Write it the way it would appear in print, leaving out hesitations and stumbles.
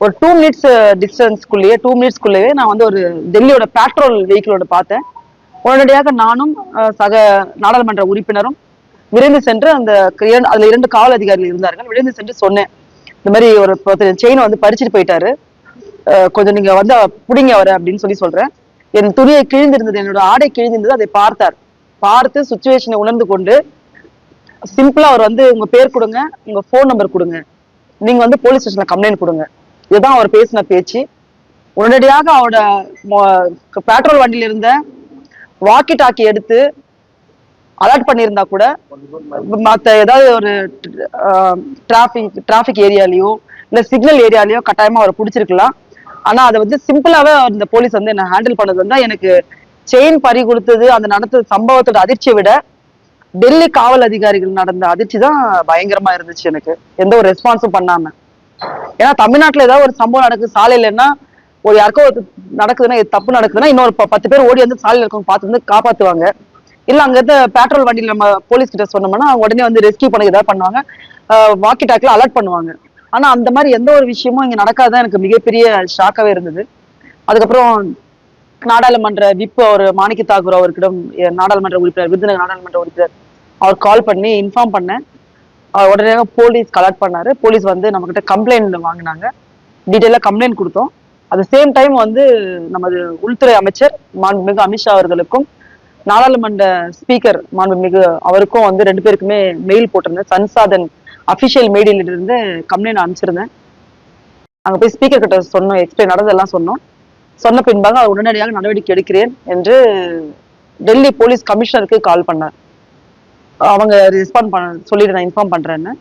ஒரு 2 மினிட்ஸ் டிஸ்டன்ஸ்குள்ளேயே 2 மினிட்ஸ்குள்ளேயே நான் வந்து ஒரு டெல்லியோட பேட்ரோல் வெஹிக்கிளோட பார்த்தேன். உடனடியாக நானும் சக நாடாளுமன்ற உறுப்பினரும் விரைந்து சென்று அதுல 2 காவல் அதிகாரிகள் இருந்தார்கள். விரைந்து சென்று சொன்னேன், இந்த மாதிரி ஒரு செயினை வந்து பறிச்சுட்டு போயிட்டாரு, கொஞ்சம் நீங்க வந்து புடிங்க அவரை அப்படின்னு சொல்றேன். என் துணியை கிழிந்திருந்தது, என்னோட ஆடை கிழிந்திருந்தது. அதை பார்த்தார். பார்த்து சுச்சுவேஷனை உணர்ந்து கொண்டு சிம்பிளா அவர் வந்து உங்க பேர் கொடுங்க, உங்க போன் நம்பர் கொடுங்க, நீங்க வந்து போலீஸ் ஸ்டேஷன்ல கம்ப்ளைண்ட் கொடுங்க, இதுதான் அவர் பேசின பேச்சு. உடனடியாக அவரோட பெட்ரோல் வண்டியில இருந்த வாக்கி டாக்கி எடுத்து அலர்ட் பண்ணியிருந்தா கூட மத்த ஏதாவது ஒரு டிராபிக் ஏரியாலயோ இல்ல சிக்னல் ஏரியாலயோ கட்டாயமா அவரை பிடிச்சிருக்கலாம். ஆனா அதை வந்து சிம்பிளாவே இந்த போலீஸ் வந்து என்ன ஹேண்டில் பண்ணது வந்து எனக்கு செயின் பறி கொடுத்தது அந்த நடந்த சம்பவத்தோட அதிர்ச்சியை விட டெல்லி காவல் அதிகாரிகள் நடந்த அதிர்ச்சி தான் பயங்கரமா இருந்துச்சு எனக்கு, எந்த ஒரு ரெஸ்பான்ஸும் பண்ணாம. ஏன்னா தமிழ்நாட்டுல ஏதாவது ஒரு சம்பவம் நடக்குது சாலையிலன்னா, ஒரு யாருக்கோ நடக்குதுன்னா, தப்பு நடக்குதுன்னா இன்னொரு 10 பேர் ஓடி வந்து சாலையில இருக்கவங்க பார்த்து வந்து காப்பாத்துவாங்க. இல்ல அங்க இருந்து பெட்ரோல் வண்டியில நம்ம போலீஸ் கிட்ட சொன்னோம்னா அவங்க உடனே வந்து ரெஸ்கியூ பண்ண ஏதாவது பண்ணுவாங்க, வாக்கி டாக்ல அலர்ட் பண்ணுவாங்க. ஆனா அந்த மாதிரி எந்த ஒரு விஷயமும் இங்க நடக்காதான் எனக்கு மிகப்பெரிய ஷாக்காவே இருந்தது. அதுக்கப்புறம் நாடாளுமன்ற விப் அவர் மாணிக்க தாக்கூர் அவர்கிட்ட, நாடாளுமன்ற உறுப்பினர், விருதுநகர் நாடாளுமன்ற உறுப்பினர், அவர் கால் பண்ணி இன்ஃபார்ம் பண்ணேன். உடனே போலீஸ் கலெக்ட் பண்ணாரு. போலீஸ் வந்து நம்ம கிட்ட கம்ப்ளைண்ட் வாங்கினாங்க. டீட்டெயிலா கம்ப்ளைண்ட் கொடுத்தோம். அட் சேம் டைம் வந்து நமது உள்துறை அமைச்சர் மாண்புமிகு அமித்ஷா அவர்களுக்கும் நாடாளுமன்ற ஸ்பீக்கர் மாண்புமிகு அவருக்கும் வந்து 2 பேருக்குமே மெயில் போட்டிருந்தேன். சன்சாதன் அபிஷியல் மெயிலில் இருந்து கம்ப்ளைண்ட் அனுப்பிச்சிருந்தேன். அங்க போய் ஸ்பீக்கர் கிட்ட சொன்னோம், எக்ஸ்பிளைன் நடந்ததெல்லாம் சொன்னோம். சொன்ன பின்பாக அவர் உடனடியாக நடவடிக்கை எடுக்கிறேன் என்று டெல்லி போலீஸ் கமிஷனருக்கு கால் பண்ணார். அவங்க ரெஸ்பாண்ட் பண்ண சொல்லிட்டு நான் இன்ஃபார்ம் பண்றேன்னு.